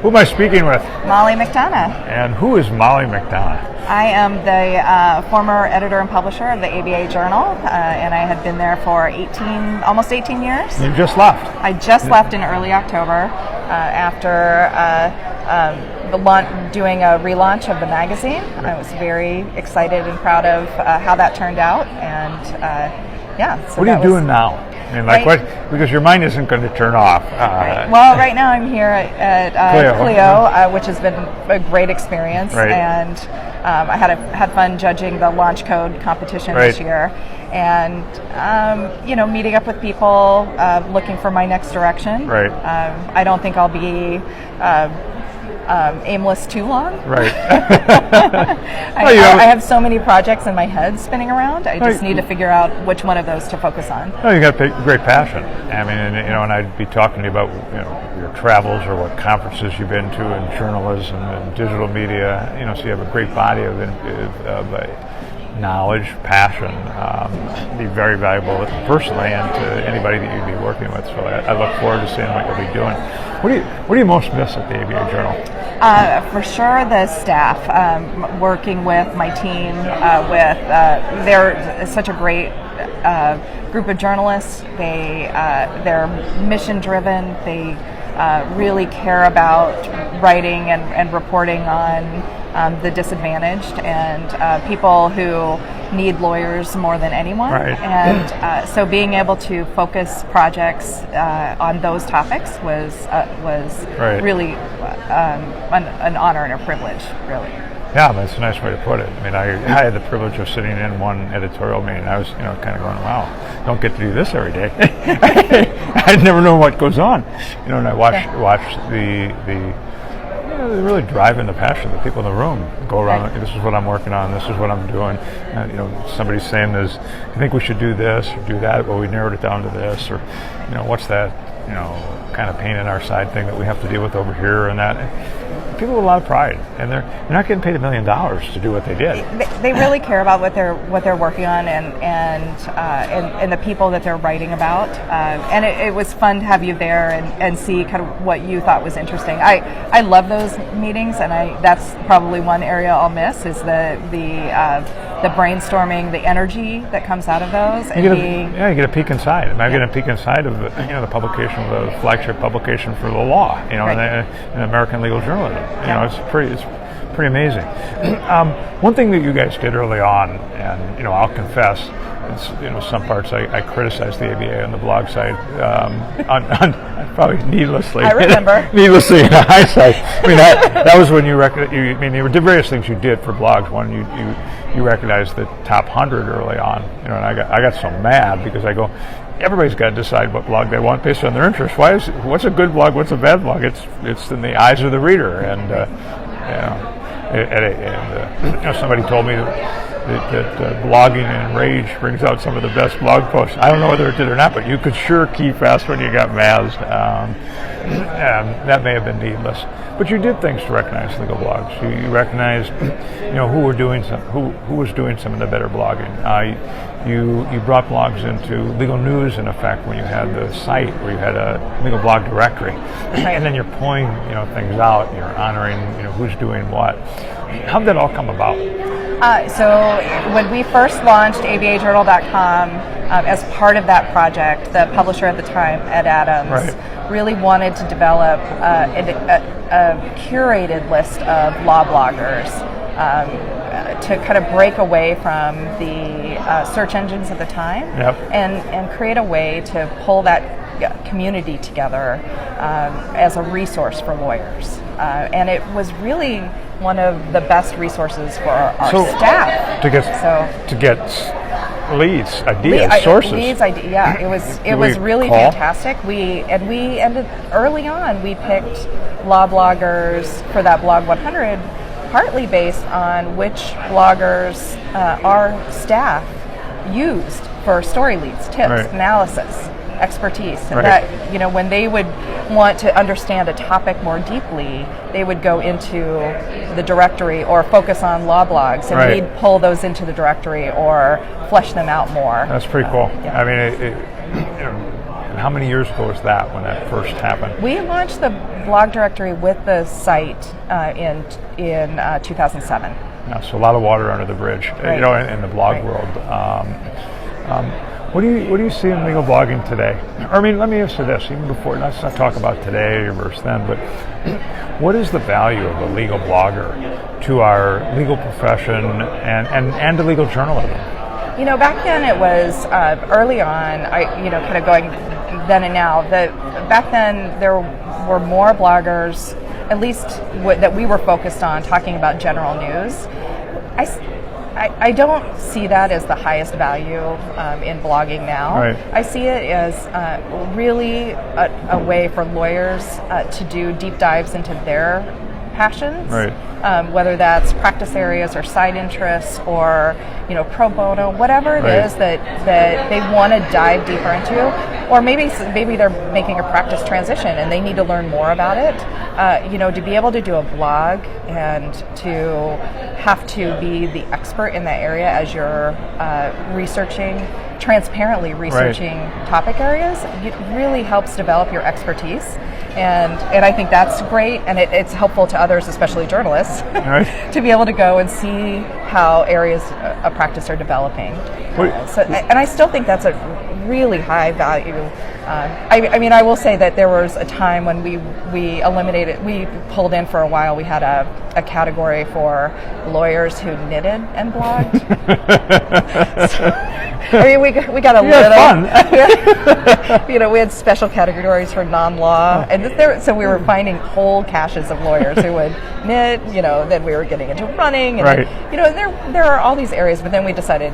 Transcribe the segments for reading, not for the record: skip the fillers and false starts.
Who am I speaking with? Molly McDonough. And who is Molly McDonough? I am the former editor and publisher of the ABA Journal, and I had been there for almost 18 years. You just left. I just left in early October after doing a relaunch of the magazine. I was very excited and proud of how that turned out, and So what are you doing now? I mean, because your mind isn't going to turn off. Well, right now I'm here at Clio, which has been a great experience, and I had fun judging the launch code competition this year, and meeting up with people, looking for my next direction. Right. I don't think I'll be aimless too long. Right. I have so many projects in my head spinning around. I just need to figure out which one of those to focus on. Oh, you got a great passion. I mean, and I'd be talking to you about your travels or what conferences you've been to in journalism and digital media. So you have a great body of knowledge, passion, be very valuable personally and to anybody that you'd be working with. So I look forward to seeing what you'll be doing. What do you most miss at the ABA Journal? For sure, the staff. Working with my team, they're such a great group of journalists. They're mission driven. They really care about writing and reporting on the disadvantaged and people who need lawyers more than anyone. Right. And so being able to focus projects on those topics was really an honor and a privilege, really. Yeah, that's a nice way to put it. I mean, I had the privilege of sitting in one editorial meeting. I was, kind of going, wow, don't get to do this every day. I never know what goes on, and I watch the really driving the passion. The people in the room go around. This is what I'm working on. This is what I'm doing. Somebody's saying this. I think we should do this or do that. Well, we narrowed it down to this, or what's that? Kind of pain in our side thing that we have to deal with over here and that. People with a lot of pride, and they're not getting paid $1 million to do what they did. They really care about what they're working on and the people that they're writing about. And it was fun to have you there and see kind of what you thought was interesting. I love those meetings, and that's probably one area I'll miss is the brainstorming, the energy that comes out of those. You get a peek inside. I get a peek inside of the publication of the flagship publication for the law, in American legal journalism. It's pretty amazing. One thing that you guys did early on, and I'll confess, it's some parts I criticized the ABA on the blog side, on probably needlessly. I remember. Needlessly in hindsight. I mean that was when there were various things you did for blogs. One, you recognized the top 100 early on, and I got so mad because I go, everybody's got to decide what blog they want based on their interest. What's a good blog? What's a bad blog? It's in the eyes of the reader, and somebody told me that blogging and rage brings out some of the best blog posts. I don't know whether it did or not, but you could sure key fast when you got mazzed. That may have been needless, but you did things to recognize legal blogs. You recognized, who was doing some of the better blogging. You brought blogs into legal news, in effect, when you had the site where you had a legal blog directory, and then you're pulling things out. You're honoring who's doing what. How did that all come about? So when we first launched ABAjournal.com, as part of that project, the publisher at the time, Ed Adams, really wanted to develop a curated list of law bloggers to kind of break away from the search engines at the time and create a way to pull that community together as a resource for lawyers. And it was really one of the best resources for our staff. To get leads, ideas, sources. It was really fantastic. We ended early on. We picked law bloggers for that Blog 100, partly based on which bloggers our staff used for story leads, tips, analysis, expertise, and that when they would want to understand a topic more deeply, they would go into the directory or focus on law blogs, and we'd pull those into the directory or flesh them out more. That's pretty cool. I mean, how many years ago was that when that first happened? We launched the blog directory with the site in 2007. Yeah, so a lot of water under the bridge, Right. in the blog Right. world. What do you see in legal blogging today? Or, I mean, let me answer this even before. Let's not talk about today versus then, but what is the value of a legal blogger to our legal profession and to legal journalism? Back then it was early on. Kind of going then and now. Back then there were more bloggers, at least that we were focused on talking about general news. I don't see that as the highest value in blogging now. Right. I see it as really a way for lawyers to do deep dives into their passions, Right. Whether that's practice areas or side interests or pro bono, whatever it Right. is that they want to dive deeper into, or maybe they're making a practice transition and they need to learn more about it. To be able to do a blog and to have to be the expert in that area as you're transparently researching topic areas, it really helps develop your expertise. And I think that's great, and it's helpful to others, especially journalists, Right. to be able to go and see how areas of practice are developing. And I still think that's a really high value. I will say that there was a time when we pulled in for a while. We had a category for lawyers who knitted and blogged. We got a little fun. We had special categories for non-law, and so we were finding whole caches of lawyers who would knit. Then we were getting into running, and Right. there are all these areas. But then we decided,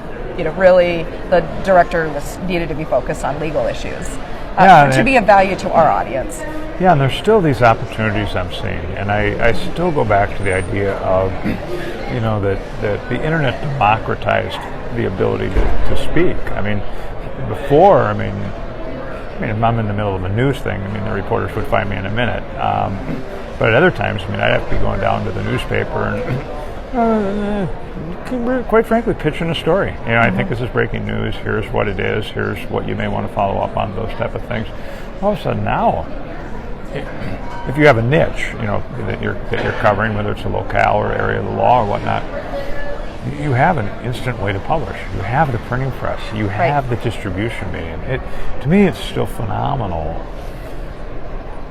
really, the director needed to be focused on legal issues to be of value to our audience. Yeah, and there's still these opportunities I'm seeing, and I still go back to the idea of, that the internet democratized the ability to speak. I mean, before, if I'm in the middle of a news thing, the reporters would find me in a minute. But at other times, I'd have to be going down to the newspaper and, quite frankly, pitching a story. I think this is breaking news. Here's what it is. Here's what you may want to follow up on. Those type of things. All of a sudden now, if you have a niche, that you're covering, whether it's a locale or area of the law or whatnot, you have an instant way to publish. You have the printing press. You have the distribution medium. To me, it's still phenomenal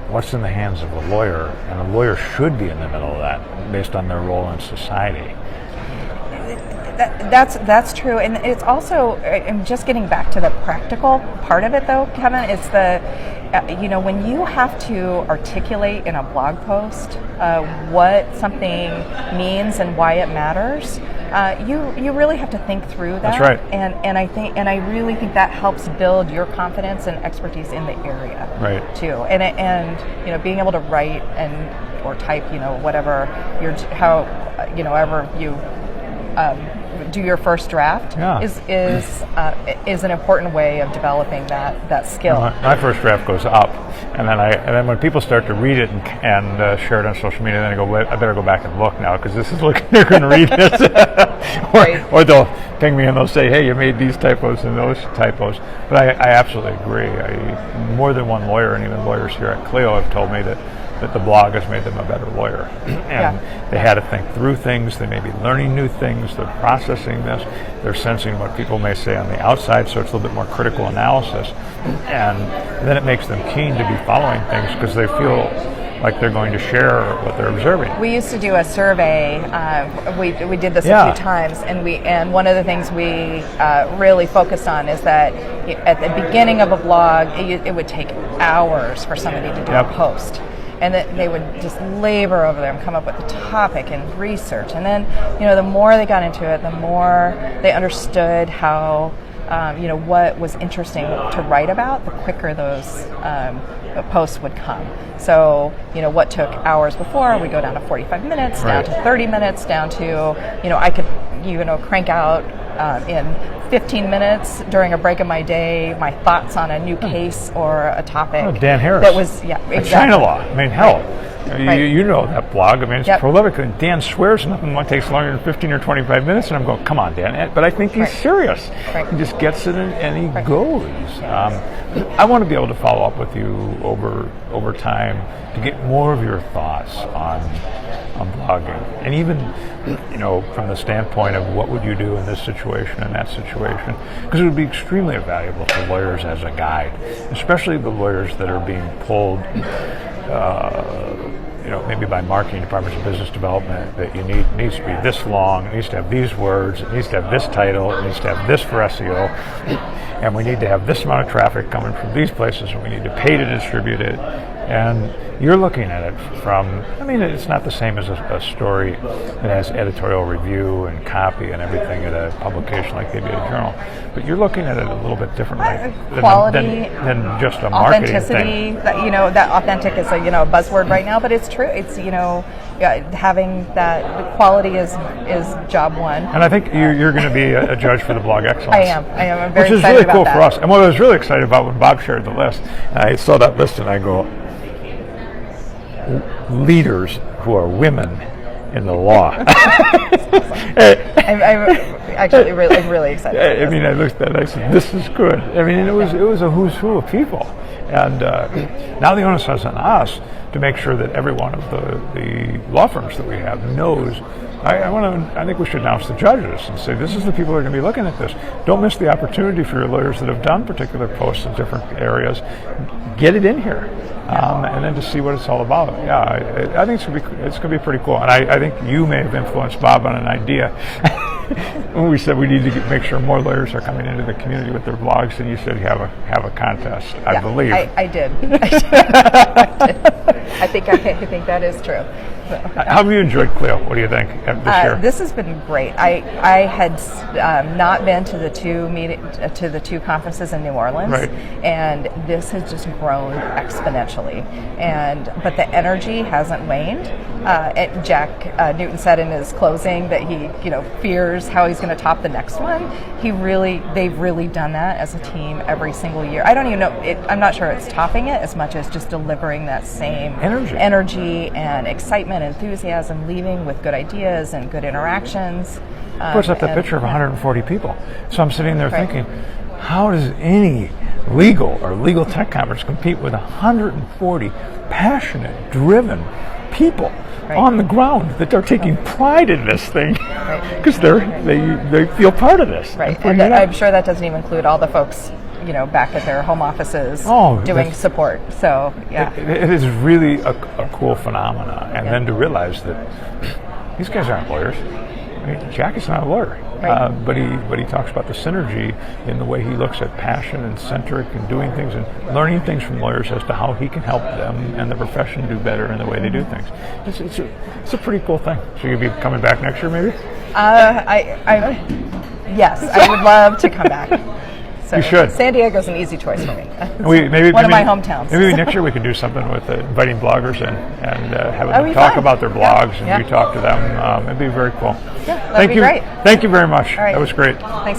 what's in the hands of a lawyer, and a lawyer should be in the middle of that based on their role in society. That's true, and it's also, I'm just getting back to the practical part of it, though, Kevin. It's when you have to articulate in a blog post what something means and why it matters. You really have to think through that. That's right. And I really think that helps build your confidence and expertise in the area. Right. Too. And being able to write or type, whatever however you do your first draft is an important way of developing that skill. My first draft goes up, and then when people start to read it and share it on social media, then I go, I better go back and look now because this is looking they're going to read this, or they'll ping me and they'll say, hey, you made these typos and those typos. But I absolutely agree. More than one lawyer, and even lawyers here at Clio, have told me that the blog has made them a better lawyer. And they had to think through things. They may be learning new things. They're processing this. They're sensing what people may say on the outside, so it's a little bit more critical analysis. And then it makes them keen to be following things because they feel like they're going to share what they're observing. We used to do a survey. We did this a few times, and one of the things we really focused on is that at the beginning of a blog, it would take hours for somebody to do a post. And that they would just labor over them, come up with the topic and research. And then, the more they got into it, the more they understood how, what was interesting to write about, the quicker those posts would come. So, what took hours before would go down to 45 minutes, down to 30 minutes, down to, I could, crank out in 15 minutes during a break of my day my thoughts on a new case or a topic. Dan Harris. That was, exactly. China law. Hell. You know that blog. I mean, it's Yep. prolific. And Dan swears nothing takes longer than 15 or 25 minutes, and I'm going, come on, Dan. But I think he's serious. Right. He just gets it and he goes. I want to be able to follow up with you over time to get more of your thoughts on blogging, and even from the standpoint of what would you do in this situation and that situation, because it would be extremely valuable for lawyers as a guide, especially the lawyers that are being pulled maybe by marketing departments of business development, that needs to be this long, it needs to have these words, it needs to have this title, it needs to have this for SEO, and we need to have this amount of traffic coming from these places, and we need to pay to distribute it. And you're looking at it from, it's not the same as a story that has editorial review and copy and everything at a publication like ABA Journal, but you're looking at it a little bit differently Quality, than just a marketing authenticity, thing. That authentic is a buzzword right now, but it's true. It's having that quality is job one. And I think you're going to be a judge for the Blog Excellence. I am. I'm very excited. Which is excited really about cool that. for us. And what I was really excited about when Bob shared the list, I saw that list and I go, leaders who are women in the law. I'm actually really excited. I looked at it and I said, this is good. It was a who's who of people. And now the onus is on us to make sure that every one of the law firms that we have knows. I think we should announce the judges and say, this is the people who are going to be looking at this. Don't miss the opportunity for your lawyers that have done particular posts in different areas. Get it in here. And then to see what it's all about. Yeah, I think it's going to be pretty cool. And I think you may have influenced Bob on an idea when we said we need to make sure more lawyers are coming into the community with their blogs, and you said have a contest. I believe. I did. I think that is true. How have you enjoyed Clio? What do you think this year? This has been great. I had not been to the two conferences in New Orleans, right. And this has just grown exponentially. But the energy hasn't waned. Jack Newton said in his closing that he fears how he's going to top the next one. They've really done that as a team every single year. I don't even know. I'm not sure it's topping it as much as just delivering that same energy and excitement, enthusiasm, leaving with good ideas and good interactions. Puts up the picture of 140 people. So I'm sitting there thinking, how does any legal tech conference compete with 140 passionate, driven people on the ground that are taking pride in this thing because they feel part of this. Right, and I'm sure that doesn't even include all the folks back at their home offices doing support. So it is really a cool phenomena. And then to realize that these guys aren't lawyers. Jack is not a lawyer, but he talks about the synergy in the way he looks at passion and centric and doing things and learning things from lawyers as to how he can help them and the profession do better in the way they do things. It's a pretty cool thing. So you'll be coming back next year, maybe? Yes, I would love to come back. So you should. San Diego's an easy choice for me. Maybe one of my hometowns. Maybe next year we could do something with inviting bloggers and having them talk about their blogs and you talk to them. It'd be very cool. Yeah, that'd be great. Thank you very much. All right. That was great. Thanks.